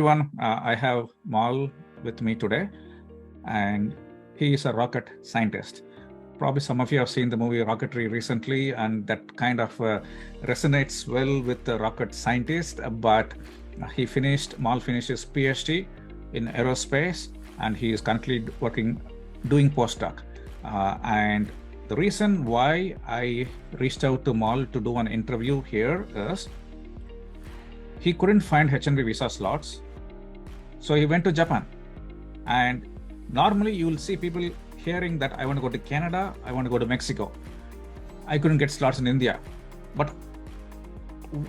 everyone. I have Mal with me today, and he is a rocket scientist. Probably some of you have seen the movie Rocketry recently, and that kind of resonates well with the rocket scientist. But Mal finished his PhD in aerospace, and he is currently doing postdoc. And the reason why I reached out to Mal to do an interview here is he couldn't find H-1B visa slots, so he went to Japan. And normally you will see people hearing that I want to go to Canada, I want to go to Mexico. I couldn't get slots in India. But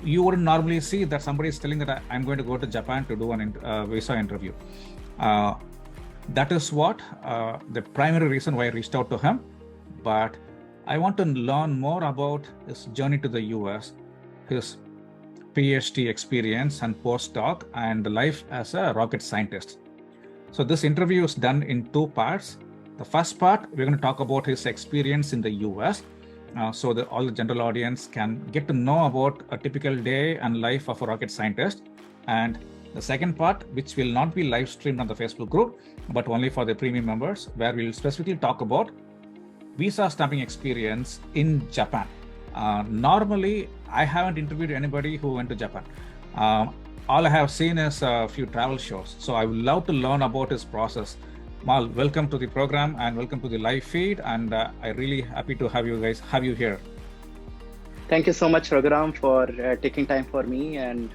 you wouldn't normally see that somebody is telling that I'm going to go to Japan to do a visa interview. That is what the primary reason why I reached out to him. But I want to learn more about his journey to the US, his PhD experience and postdoc, and life as a rocket scientist. So this interview is done in two parts. The first part, we're going to talk about his experience in the US, so that all the general audience can get to know about a typical day and life of a rocket scientist. And the second part, which will not be live streamed on the Facebook group, but only for the premium members, where we'll specifically talk about visa stamping experience in Japan. Normally, I haven't interviewed anybody who went to Japan. All I have seen is a few travel shows. So I would love to learn about his process. Mal, welcome to the program and welcome to the live feed. And I'm really happy to have you here. Thank you so much, Raghuram, for taking time for me and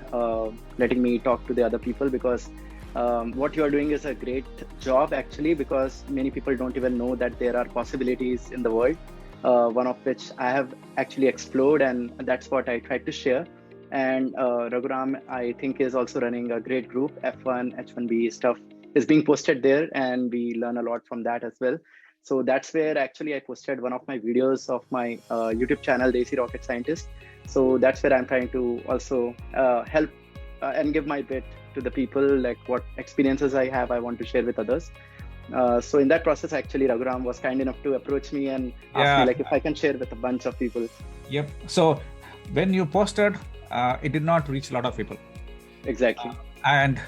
letting me talk to the other people, because what you are doing is a great job, actually, because many people don't even know that there are possibilities in the world, one of which I have actually explored, and that's what I tried to share. And Raghuram, I think, is also running a great group. F1, H1B stuff is being posted there, and we learn a lot from that as well. So that's where actually I posted one of my videos of my YouTube channel, Desi Rocket Scientist. So that's where I'm trying to also help and give my bit to the people, like what experiences I have, I want to share with others. So in that process, actually, Raghuram was kind enough to approach me and ask me like if I can share with a bunch of people. Yep. So when you posted, it did not reach a lot of people. Exactly. And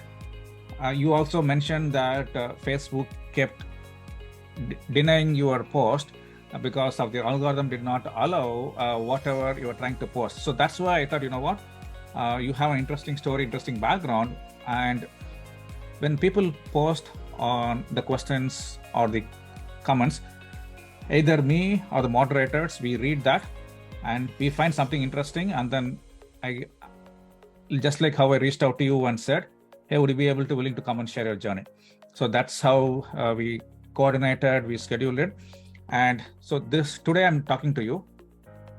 you also mentioned that Facebook kept denying your post because of the algorithm did not allow whatever you were trying to post. So that's why I thought, you know what, you have an interesting story, interesting background. And when people post on the questions or the comments, either me or the moderators, we read that and we find something interesting. And then I, just like how I reached out to you and said, hey, would you be willing to come and share your journey? So that's how we coordinated, we scheduled it. And so today I'm talking to you.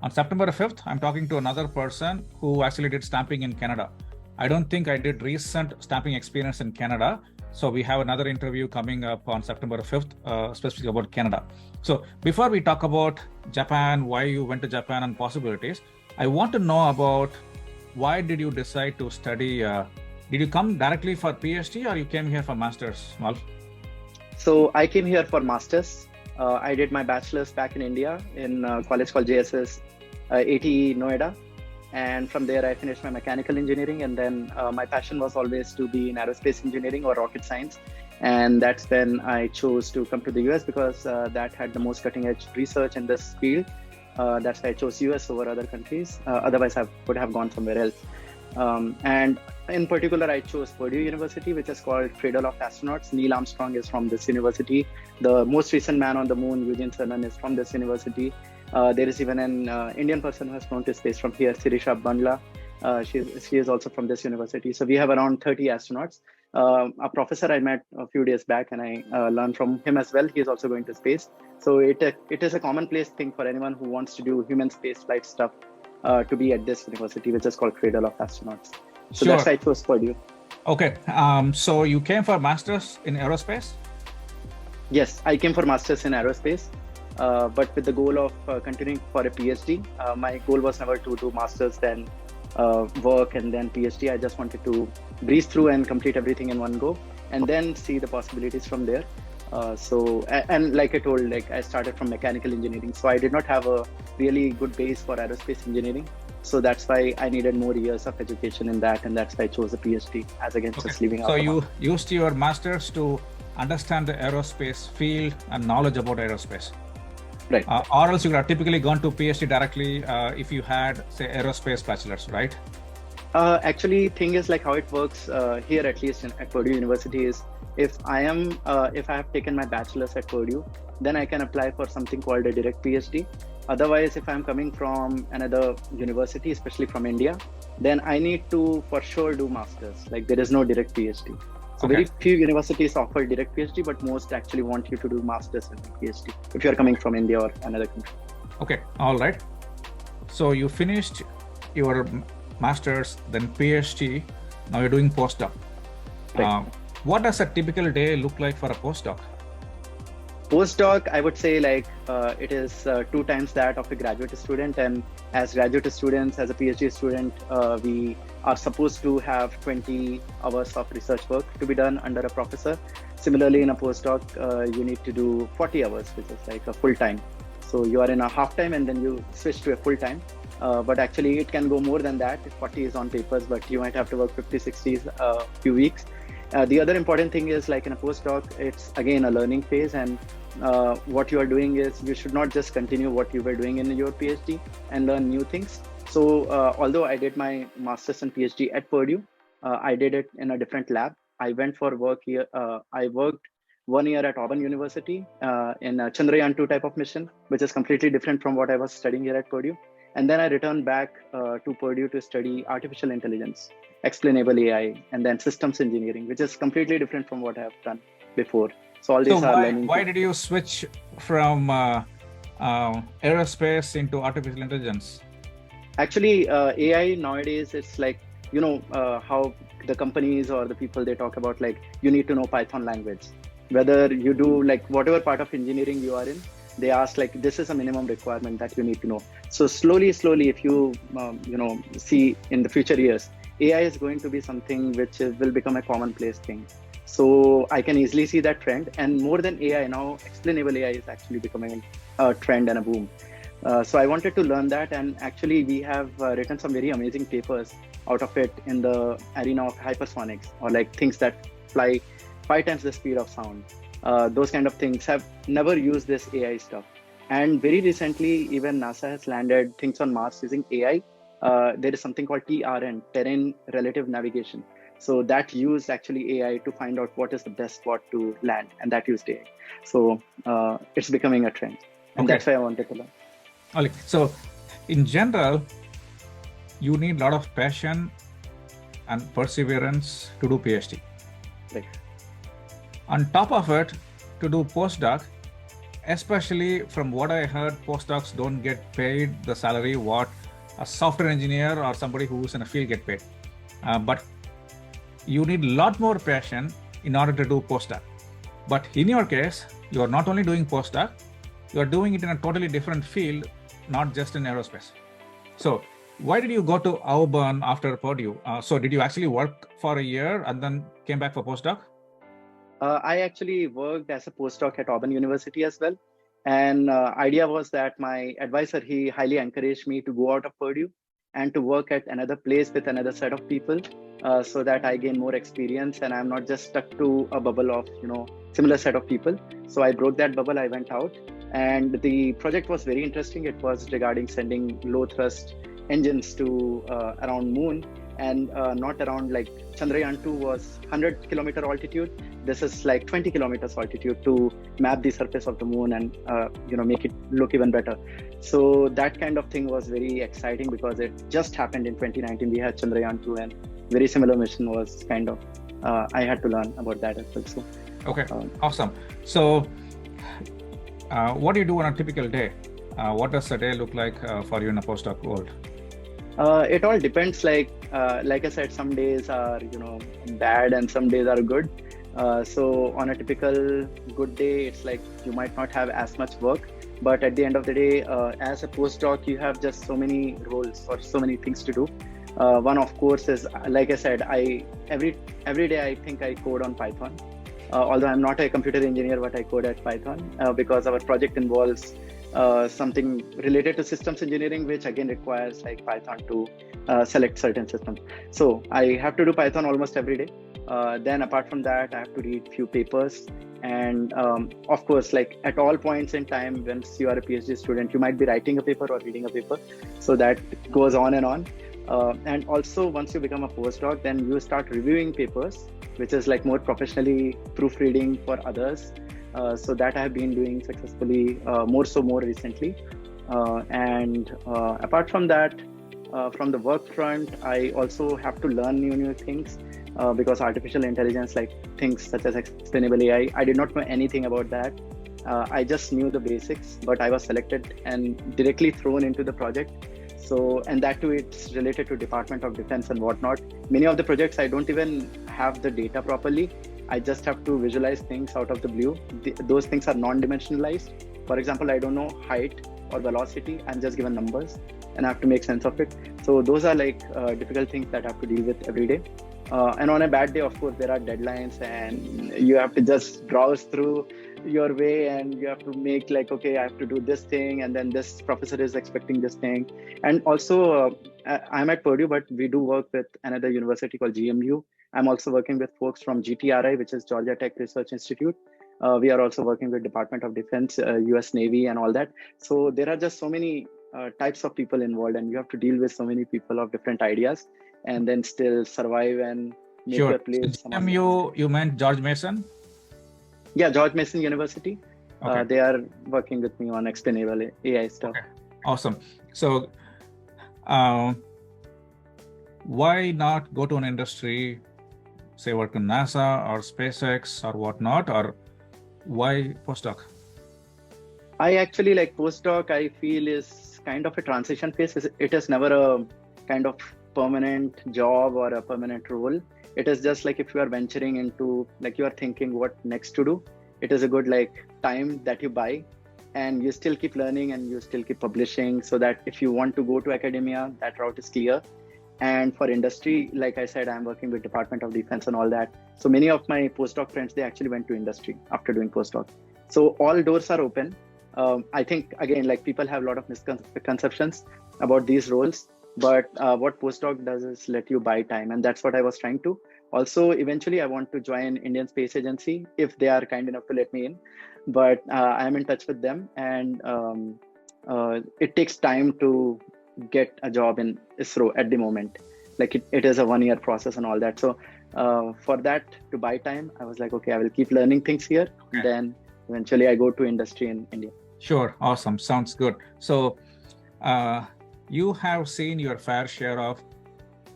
On September 5th, I'm talking to another person who actually did stamping in Canada. I don't think I did recent stamping experience in Canada. So we have another interview coming up on September 5th, specifically about Canada. So before we talk about Japan, why you went to Japan and possibilities, I want to know about why did you decide to study? Did you come directly for PhD or you came here for master's, Mal? So I came here for master's. I did my bachelor's back in India in a college called JSS ATE Noida. And from there, I finished my mechanical engineering. And then my passion was always to be in aerospace engineering or rocket science. And that's when I chose to come to the US, because that had the most cutting edge research in this field. That's why I chose US over other countries. Otherwise, I would have gone somewhere else. And in particular, I chose Purdue University, which is called Cradle of Astronauts. Neil Armstrong is from this university. The most recent man on the moon, Eugene Cernan, is from this university. There is even an Indian person who has flown to space from here, Sirisha Bangla. She is also from this university. So we have around 30 astronauts. A professor I met a few days back, and I learned from him as well. He is also going to space. So it is a commonplace thing for anyone who wants to do human space flight stuff to be at this university, which is called Cradle of Astronauts. So Sure. That's why I chose Purdue. Okay. So you came for master's in aerospace? Yes, I came for master's in aerospace, but with the goal of continuing for a PhD. My goal was never to do master's, then work, and then PhD. I just wanted to breeze through and complete everything in one go, and then see the possibilities from there. And like I told, like I started from mechanical engineering, so I did not have a really good base for aerospace engineering. So that's why I needed more years of education in that, and that's why I chose a PhD as against just leaving out. So you used your master's to understand the aerospace field and knowledge about aerospace. Right. Or else you would have typically gone to PhD directly if you had, say, aerospace bachelor's, right? Actually, thing is like how it works here, at least at Purdue University, is if I have taken my bachelor's at Purdue, then I can apply for something called a direct PhD. Otherwise, if I'm coming from another university, especially from India, then I need to for sure do master's. Like there is no direct PhD. So very few universities offer direct PhD, but most actually want you to do master's and PhD if you're coming from India or another country. Okay, all right. So you finished your master's, then PhD. Now you're doing postdoc. Right. What does a typical day look like for a postdoc? Postdoc, I would say like it is 2 times that of a graduate student, and as graduate students, as a PhD student, we are supposed to have 20 hours of research work to be done under a professor. Similarly, in a postdoc, you need to do 40 hours, which is like a full time. So you are in a half time and then you switch to a full time. But actually it can go more than that. 40 is on papers, but you might have to work 50, 60 a few weeks. The other important thing is like in a postdoc, it's again a learning phase, and what you are doing is you should not just continue what you were doing in your PhD and learn new things. So although I did my master's and PhD at Purdue, I did it in a different lab. I went for work here. I worked 1 year at Auburn University in a Chandrayaan-2 type of mission, which is completely different from what I was studying here at Purdue. And then I returned back to Purdue to study artificial intelligence, explainable AI, and then systems engineering, which is completely different from what I have done before. So all these are learning. Why did you switch from aerospace into artificial intelligence? Actually, AI nowadays, it's like, you know, how the companies or the people, they talk about like, you need to know Python language. Whether you do like whatever part of engineering you are in, they ask like, this is a minimum requirement that you need to know. So slowly, if you, see in the future years, AI is going to be something which will become a commonplace thing. So I can easily see that trend, and more than AI now, explainable AI is actually becoming a trend and a boom. So I wanted to learn that, and actually we have written some very amazing papers out of it in the arena of hypersonics, or like things that fly 5 times the speed of sound. Those kind of things have never used this AI stuff. And very recently, even NASA has landed things on Mars using AI. There is something called TRN, Terrain Relative Navigation. So that used actually AI to find out what is the best spot to land, and that used AI. So it's becoming a trend, and that's why I wanted to learn. Okay. So in general, you need a lot of passion and perseverance to do PhD. Right. On top of it, to do postdoc, especially from what I heard, postdocs don't get paid the salary what a software engineer or somebody who's in a field get paid. But you need a lot more passion in order to do postdoc. But in your case, you are not only doing postdoc, you are doing it in a totally different field, not just in aerospace. So why did you go to Auburn after Purdue? So did you actually work for a year and then came back for postdoc? I actually worked as a postdoc at Auburn University as well. And idea was that my advisor, he highly encouraged me to go out of Purdue and to work at another place with another set of people, so that I gain more experience and I'm not just stuck to a bubble of, similar set of people. So I broke that bubble, I went out, and the project was very interesting. It was regarding sending low thrust engines to around moon, and not around like Chandrayaan-2 was 100-kilometer altitude. This is like 20 kilometers altitude to map the surface of the moon and make it look even better. So that kind of thing was very exciting because it just happened in 2019. We had Chandrayaan-2, and very similar mission was kind of I had to learn about that as well. So okay, awesome. So what do you do on a typical day? What does a day look like for you in a postdoc world? It all depends. Like I said, some days are bad and some days are good. So on a typical good day, it's like you might not have as much work, but at the end of the day, as a postdoc, you have just so many roles or so many things to do. One, of course, is like I said, every day I think I code on Python. Although I'm not a computer engineer, but I code at Python because our project involves something related to systems engineering, which again requires like Python to select certain systems. So I have to do Python almost every day. Then apart from that, I have to read few papers. And of course, like at all points in time, once you are a PhD student, you might be writing a paper or reading a paper. So that goes on and on. And also once you become a postdoc, then you start reviewing papers, which is like more professionally proofreading for others. So that I have been doing successfully more recently. And apart from that, from the work front, I also have to learn new things because artificial intelligence, like things such as explainable AI, I did not know anything about that. I just knew the basics, but I was selected and directly thrown into the project. So, and that too, it's related to Department of Defense and whatnot. Many of the projects, I don't even have the data properly. I just have to visualize things out of the blue. Those things are non-dimensionalized. For example, I don't know height or velocity. I'm just given numbers and I have to make sense of it. So those are like difficult things that I have to deal with every day. And on a bad day, of course, there are deadlines and you have to just browse through your way and you have to make like, okay, I have to do this thing and then this professor is expecting this thing. And also I'm at Purdue, but we do work with another university called GMU. I'm also working with folks from GTRI, which is Georgia Tech Research Institute. We are also working with Department of Defense, US Navy and all that. So there are just so many types of people involved and you have to deal with so many people of different ideas and then still survive and make your place. So GMU, you meant George Mason? Yeah, George Mason University. Okay. They are working with me on explainable AI stuff. Okay. Awesome. So why not go to an industry, say work in NASA or SpaceX or whatnot, or why postdoc? I actually like postdoc, I feel is kind of a transition phase. It is never a kind of permanent job or a permanent role. It is just like if you are venturing into, like you are thinking what next to do, it is a good like time that you buy and you still keep learning and you still keep publishing so that if you want to go to academia, that route is clear. And for industry, like I said, I'm working with Department of Defense and all that. So many of my postdoc friends, they actually went to industry after doing postdoc. So all doors are open. I think, again, like people have a lot of misconceptions about these roles, but what postdoc does is let you buy time. And that's what I was trying to. Also, eventually, I want to join Indian Space Agency if they are kind enough to let me in. But I'm in touch with them and it takes time to get a job in ISRO at the moment. Like it is a 1-year process and all that. So for that to buy time, I was like, okay, I will keep learning things here. Okay. Then eventually I go to industry in India. Sure. Awesome. Sounds good. So you have seen your fair share of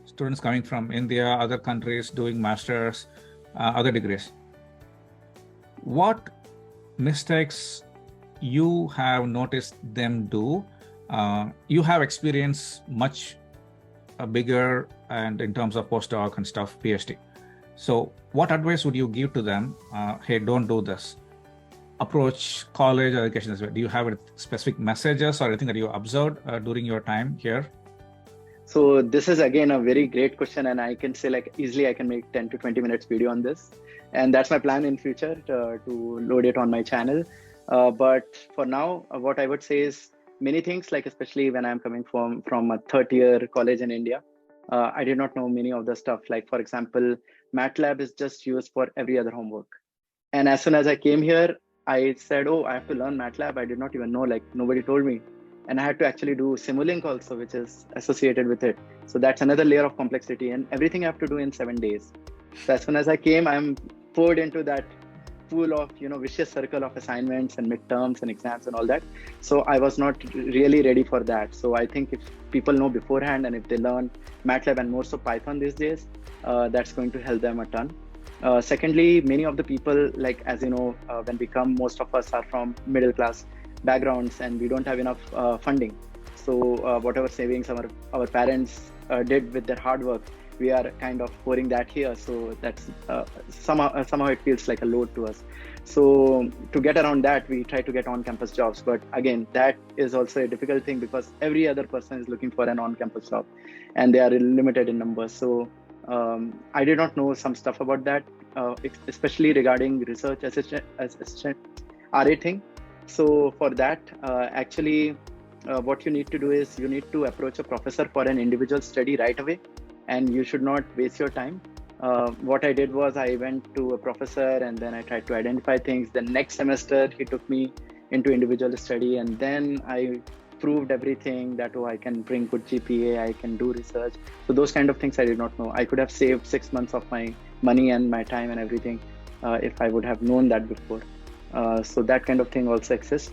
students coming from India, other countries doing masters, other degrees. What mistakes you have noticed them do? You have experience much bigger and in terms of postdoc and stuff, PhD. So what advice would you give to them? Hey, don't do this. Approach college or education this way. Do you have specific messages or anything that you observed during your time here? So this is again a very great question, and I can say like easily I can make 10 to 20 minutes video on this, and that's my plan in future to load it on my channel. But for now, what I would say is many things, like especially when I'm coming from a third year college in India, I did not know many of the stuff. Like for example, MATLAB is just used for every other homework, and as soon as I came here, I said, oh, I have to learn MATLAB. I did not even know, like nobody told me. And I had to actually do Simulink also, which is associated with it. So that's another layer of complexity, and everything I have to do in 7 days. So as soon as I came, I'm poured into that pool of, vicious circle of assignments and midterms and exams and all that. So I was not really ready for that. So I think if people know beforehand and if they learn MATLAB and more so Python these days, that's going to help them a ton. Secondly, many of the people, like, as you know, when we come, most of us are from middle class backgrounds and we don't have enough funding. So whatever savings our parents did with their hard work, we are kind of pouring that here. So that's somehow it feels like a load to us. So to get around that, we try to get on-campus jobs. But again, that is also a difficult thing because every other person is looking for an on-campus job and they are limited in numbers. So I did not know some stuff about that, especially regarding research assistant RA thing. So for that, actually, what you need to do is you need to approach a professor for an individual study right away, and you should not waste your time. What I did was I went to a professor and then I tried to identify things. The next semester, he took me into individual study, and then I proved everything that, oh, I can bring good GPA, I can do research. So those kind of things I did not know. I could have saved 6 months of my money and my time and everything if I would have known that before. So that kind of thing also exists.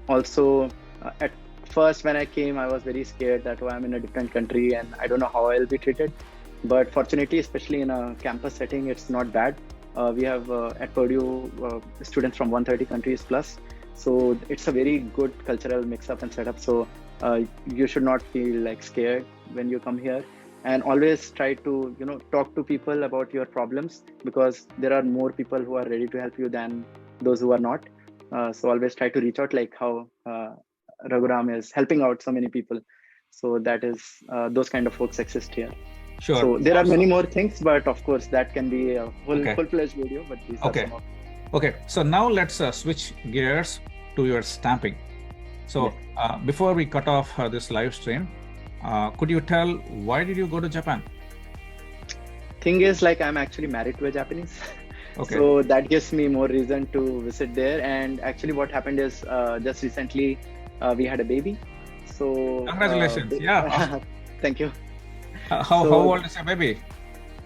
Also, at first when I came, I was very scared that, oh, I'm in a different country and I don't know how I'll be treated. But fortunately, especially in a campus setting, it's not bad. We have at Purdue students from 130 countries plus. So it's a very good cultural mix-up and setup. So you should not feel like scared when you come here, and always try to talk to people about your problems, because there are more people who are ready to help you than those who are not. So always try to reach out, like how Raghuram is helping out so many people. So that is those kind of folks exist here. Sure. So there are many more things, but of course that can be a full-fledged video. But these are some of. Okay, so now let's switch gears to your stamping. So before we cut off this live stream, could you tell why did you go to Japan? Thing is, like, I'm actually married to a Japanese. Okay. So that gives me more reason to visit there. And actually what happened is just recently we had a baby. So congratulations. Yeah. Thank you. How old is your baby?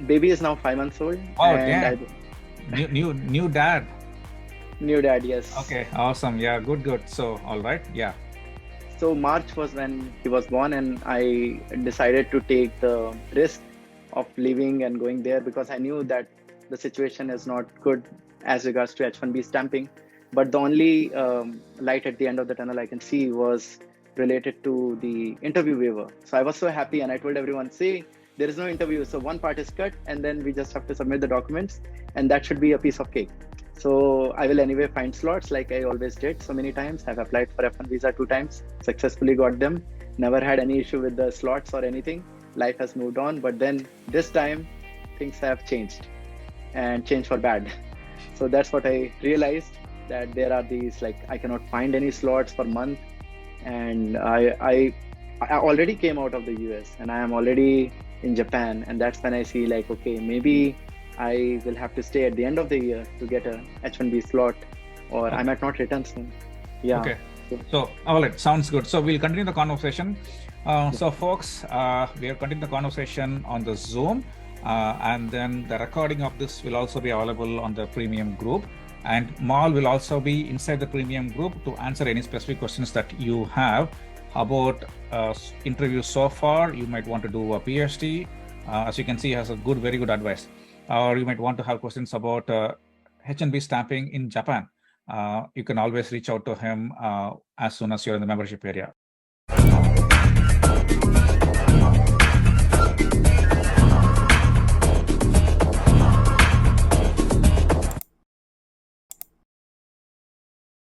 Baby is now 5 months old. Oh, damn. New dad. New dad, yes. Okay, awesome. Yeah, good. So, all right. Yeah. So March was when he was born, and I decided to take the risk of leaving and going there, because I knew that the situation is not good as regards to H-1B stamping. But the only light at the end of the tunnel I can see was related to the interview waiver. So I was so happy, and I told everyone, see, there is no interview. So one part is cut, and then we just have to submit the documents, and that should be a piece of cake. So I will anyway find slots like I always did so many times. I've applied for F1 visa 2 times, successfully got them, never had any issue with the slots or anything. Life has moved on, but then this time things have changed, and changed for bad. So that's what I realized, that there are these, like, I cannot find any slots for month. And I already came out of the US, and I am already in Japan. And that's when I see, like, okay, maybe I will have to stay at the end of the year to get a H-1B slot, or I might not return soon. Yeah. Okay. So, all right, sounds good. So we'll continue the conversation. So folks, we are continuing the conversation on the Zoom, and then the recording of this will also be available on the premium group. And Mal will also be inside the premium group to answer any specific questions that you have about interviews so far. You might want to do a PhD. As you can see, he has a very good advice. Or you might want to have questions about H-1B stamping in Japan. You can always reach out to him as soon as you're in the membership area.